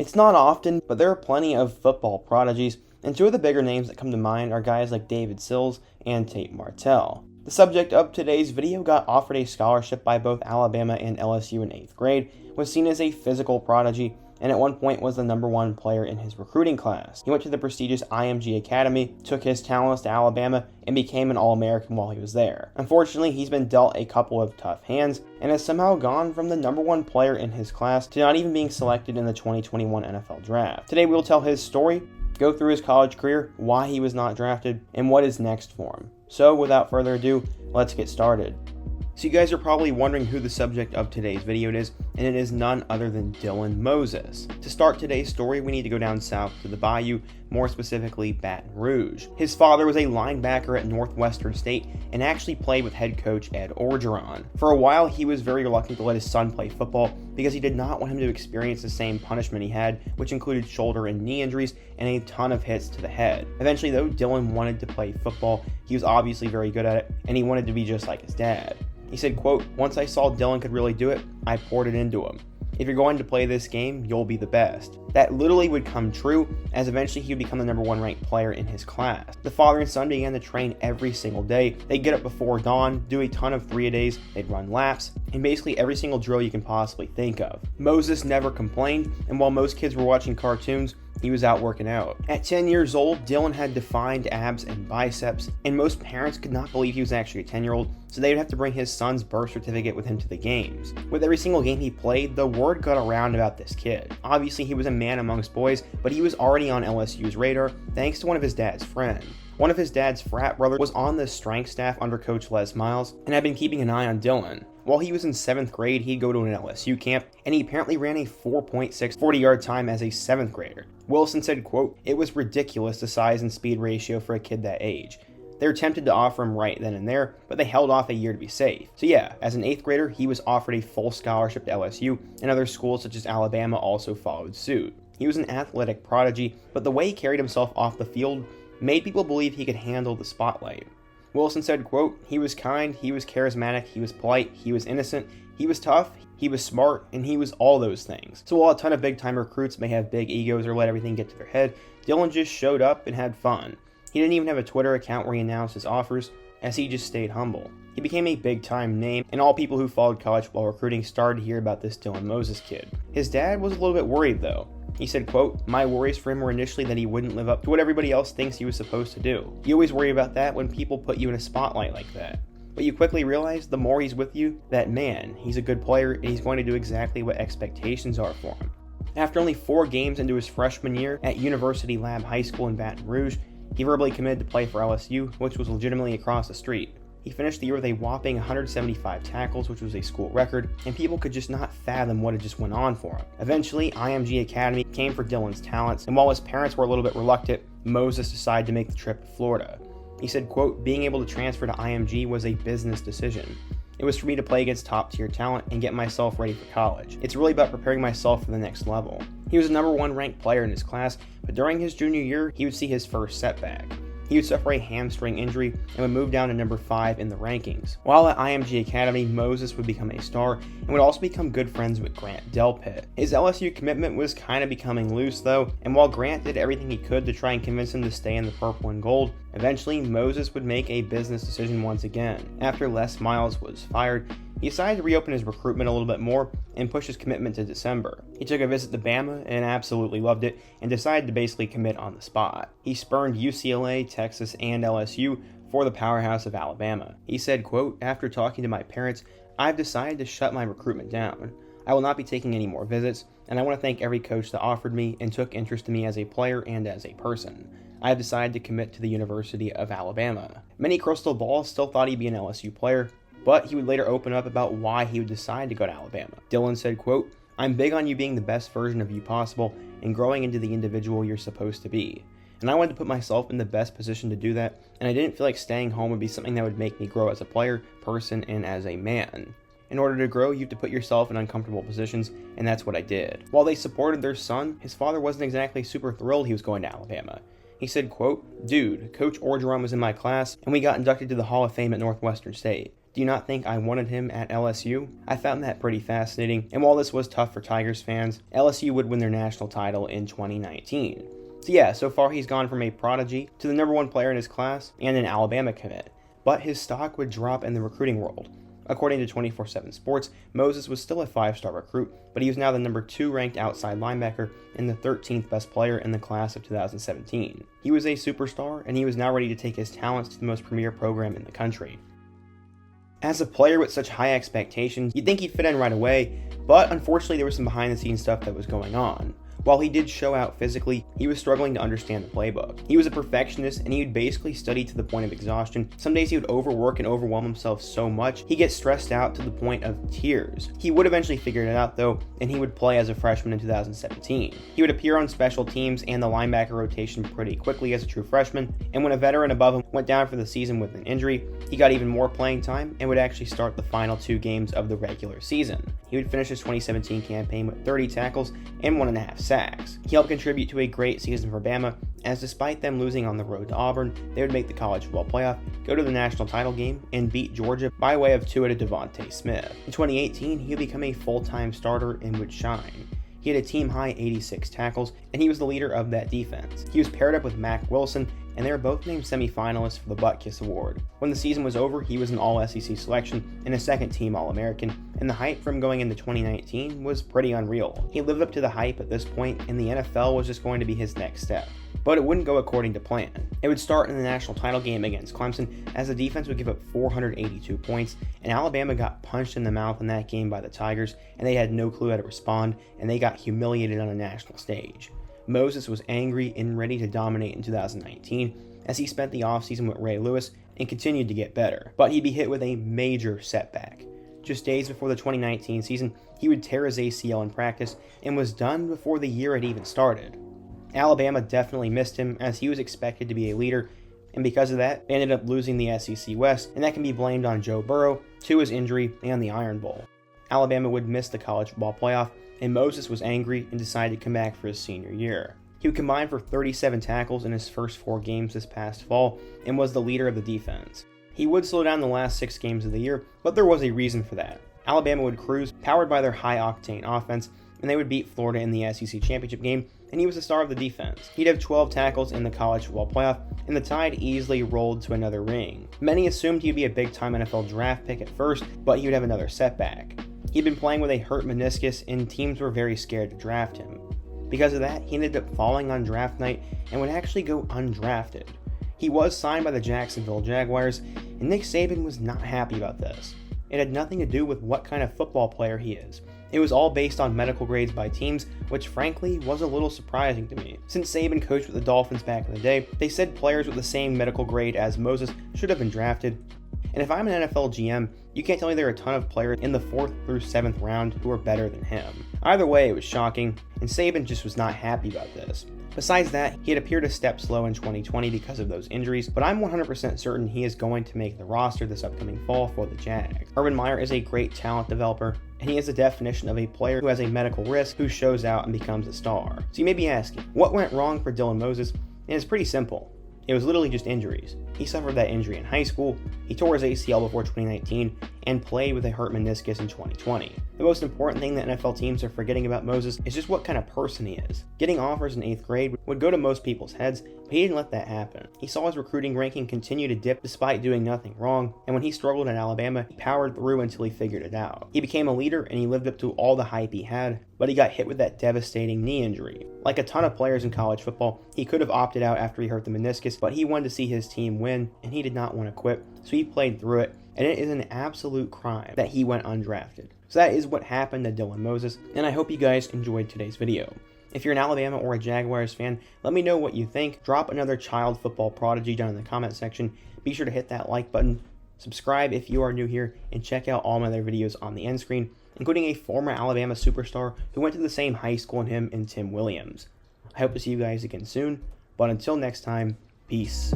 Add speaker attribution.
Speaker 1: It's not often, but there are plenty of football prodigies, and two of the bigger names that come to mind are guys like Sills and Tate Martell. The subject of today's video got offered a scholarship by both Alabama and LSU in 8th grade, was seen as a physical prodigy, and at one point was the #1 player in his recruiting class. He went to the prestigious IMG Academy, took his talents to Alabama, and became an All-American while he was there. Unfortunately, he's been dealt a couple of tough hands, and has somehow gone from the #1 player in his class to not even being selected in the 2021 NFL Draft. Today we'll tell his story, go through his college career, why he was not drafted, and what is next for him. So without further ado, let's get started. So you guys are probably wondering who the subject of today's video is, and it is none other than Dylan Moses. To start today's story, we need to go down south to the Bayou, more specifically Baton Rouge. His father was a linebacker at Northwestern State and actually played with head coach Ed Orgeron. For a while, he was very reluctant to let his son play football because he did not want him to experience the same punishment he had, which included shoulder and knee injuries and a ton of hits to the head. Eventually though, Dylan wanted to play football. He was obviously very good at it, and he wanted to be just like his dad. He said, quote, "Once I saw Dylan could really do it, I poured it into him. If you're going to play this game, you'll be the best." That literally would come true, as eventually he would become the #1 ranked player in his class. The father and son began to train every single day. They'd get up before dawn, do a ton of 3-a-days, they'd run laps, and basically every single drill you can possibly think of. Moses never complained, and while most kids were watching cartoons, he was out working out. At 10 years old, Dylan had defined abs and biceps, and most parents could not believe he was actually a 10-year-old, so they would have to bring his son's birth certificate with him to the games. With every single game he played, the word got around about this kid. Obviously, he was a man amongst boys, but he was already on LSU's radar thanks to one of his dad's friends. One of his dad's frat brothers was on the strength staff under Coach Les Miles and had been keeping an eye on Dylan. While he was in 7th grade, he'd go to an LSU camp, and he apparently ran a 4.6 40-yard time as a 7th grader. Wilson said, quote, "It was ridiculous the size and speed ratio for a kid that age. They were tempted to offer him right then and there, but they held off a year to be safe." So yeah, as an 8th grader, he was offered a full scholarship to LSU, and other schools such as Alabama also followed suit. He was an athletic prodigy, but the way he carried himself off the field made people believe he could handle the spotlight. Wilson said, quote, "He was kind, he was charismatic, he was polite, he was innocent, he was tough, he was smart, and he was all those things." So while a ton of big-time recruits may have big egos or let everything get to their head, Dylan just showed up and had fun. He didn't even have a Twitter account where he announced his offers, as he just stayed humble. He became a big-time name, and all people who followed college football recruiting started to hear about this Dylan Moses kid. His dad was a little bit worried though. He said, quote, "My worries for him were initially that he wouldn't live up to what everybody else thinks he was supposed to do. You always worry about that when people put you in a spotlight like that. But you quickly realize the more he's with you, that man, he's a good player and he's going to do exactly what expectations are for him." After only 4 games into his freshman year at University Lab High School in Baton Rouge, he verbally committed to play for LSU, which was legitimately across the street. He finished the year with a whopping 175 tackles, which was a school record, and people could just not fathom what had just went on for him. Eventually, IMG Academy came for Dylan's talents, and while his parents were a little bit reluctant, Moses decided to make the trip to Florida. He said, quote, "Being able to transfer to IMG was a business decision. It was for me to play against top-tier talent and get myself ready for college. It's really about preparing myself for the next level." He was a #1 ranked player in his class, but during his junior year, he would see his first setback. He would suffer a hamstring injury and would move down to #5 in the rankings. While at IMG Academy, Moses would become a star and would also become good friends with Grant Delpit. His LSU commitment was kind of becoming loose though, and while Grant did everything he could to try and convince him to stay in the purple and gold, eventually Moses would make a business decision once again. After Les Miles was fired, he decided to reopen his recruitment a little bit more and push his commitment to December. He took a visit to Bama and absolutely loved it and decided to basically commit on the spot. He spurned UCLA, Texas, and LSU for the powerhouse of Alabama. He said, quote, "After talking to my parents, I've decided to shut my recruitment down. I will not be taking any more visits, and I want to thank every coach that offered me and took interest in me as a player and as a person. I have decided to commit to the University of Alabama." Many crystal balls still thought he'd be an LSU player, but he would later open up about why he would decide to go to Alabama. Dylan said, quote, "I'm big on you being the best version of you possible and growing into the individual you're supposed to be. And I wanted to put myself in the best position to do that, and I didn't feel like staying home would be something that would make me grow as a player, person, and as a man. In order to grow, you have to put yourself in uncomfortable positions, and that's what I did." While they supported their son, his father wasn't exactly super thrilled he was going to Alabama. He said, quote, "Dude, Coach Orgeron was in my class, and we got inducted to the Hall of Fame at Northwestern State. Do you not think I wanted him at LSU? I found that pretty fascinating, and while this was tough for Tigers fans, LSU would win their national title in 2019. So yeah, so far he's gone from a prodigy to the #1 player in his class and an Alabama commit, but his stock would drop in the recruiting world. According to 24/7 Sports, Moses was still a 5-star recruit, but he was now the #2 ranked outside linebacker and the 13th best player in the class of 2017. He was a superstar, and he was now ready to take his talents to the most premier program in the country. As a player with such high expectations, you'd think he'd fit in right away, but unfortunately there was some behind-the-scenes stuff that was going on. While he did show out physically, he was struggling to understand the playbook. He was a perfectionist, and he would basically study to the point of exhaustion. Some days he would overwork and overwhelm himself so much, he'd get stressed out to the point of tears. He would eventually figure it out though, and he would play as a freshman in 2017. He would appear on special teams and the linebacker rotation pretty quickly as a true freshman, and when a veteran above him went down for the season with an injury, he got even more playing time and would actually start the final 2 games of the regular season. He would finish his 2017 campaign with 30 tackles and 1.5 sacks. He helped contribute to a great season for Bama, as despite them losing on the road to Auburn, they would make the college football playoff, go to the national title game, and beat Georgia by way of Tua to Devontae Smith. In 2018, he would become a full-time starter and would shine. He had a team-high 86 tackles, and he was the leader of that defense. He was paired up with Mack Wilson, and they were both named semi-finalists for the Butt Kiss Award. When the season was over, he was an All-SEC selection and a second-team All-American, and the hype from going into 2019 was pretty unreal. He lived up to the hype at this point, and the NFL was just going to be his next step. But it wouldn't go according to plan. It would start in the national title game against Clemson, as the defense would give up 482 points, and Alabama got punched in the mouth in that game by the Tigers, and they had no clue how to respond, and they got humiliated on a national stage. Moses was angry and ready to dominate in 2019, as he spent the offseason with Ray Lewis and continued to get better. But he'd be hit with a major setback. Just days before the 2019 season, he would tear his ACL in practice and was done before the year had even started. Alabama definitely missed him, as he was expected to be a leader, and because of that, they ended up losing the SEC West, and that can be blamed on Joe Burrow, Tua's injury, and the Iron Bowl. Alabama would miss the college football playoff, and Moses was angry and decided to come back for his senior year. He would combine for 37 tackles in his first 4 games this past fall, and was the leader of the defense. He would slow down the last 6 games of the year, but there was a reason for that. Alabama would cruise, powered by their high-octane offense, and they would beat Florida in the SEC championship game, and he was the star of the defense. He'd have 12 tackles in the college football playoff, and the Tide easily rolled to another ring. Many assumed he'd be a big-time NFL draft pick at first, but he would have another setback. He'd been playing with a hurt meniscus, and teams were very scared to draft him. Because of that, he ended up falling on draft night and would actually go undrafted. He was signed by the Jacksonville Jaguars, and Nick Saban was not happy about this. It had nothing to do with what kind of football player he is. It was all based on medical grades by teams, which frankly was a little surprising to me. Since Saban coached with the Dolphins back in the day, they said players with the same medical grade as Moses should have been drafted. And if I'm an NFL GM, you can't tell me there are a ton of players in the 4th through 7th round who are better than him. Either way, it was shocking, and Saban just was not happy about this. Besides that, he had appeared a step slow in 2020 because of those injuries, but I'm 100% certain he is going to make the roster this upcoming fall for the Jags. Urban Meyer is a great talent developer, and he is the definition of a player who has a medical risk, who shows out and becomes a star. So you may be asking, what went wrong for Dylan Moses? And it's pretty simple. It was literally just injuries. He suffered that injury in high school, he tore his ACL before 2019, and played with a hurt meniscus in 2020. The most important thing that NFL teams are forgetting about Moses is just what kind of person he is. Getting offers in 8th grade would go to most people's heads, but he didn't let that happen. He saw his recruiting ranking continue to dip despite doing nothing wrong, and when he struggled in Alabama, he powered through until he figured it out. He became a leader, and he lived up to all the hype he had, but he got hit with that devastating knee injury. Like a ton of players in college football, he could have opted out after he hurt the meniscus, but he wanted to see his team win, and he did not want to quit, so he played through it, and it is an absolute crime that he went undrafted. So that is what happened to Dylan Moses, and I hope you guys enjoyed today's video. If you're an Alabama or a Jaguars fan, let me know what you think. Drop another child football prodigy down in the comment section. Be sure to hit that like button, subscribe if you are new here, and check out all my other videos on the end screen, including a former Alabama superstar who went to the same high school as him and Tim Williams. I hope to see you guys again soon, but until next time, peace.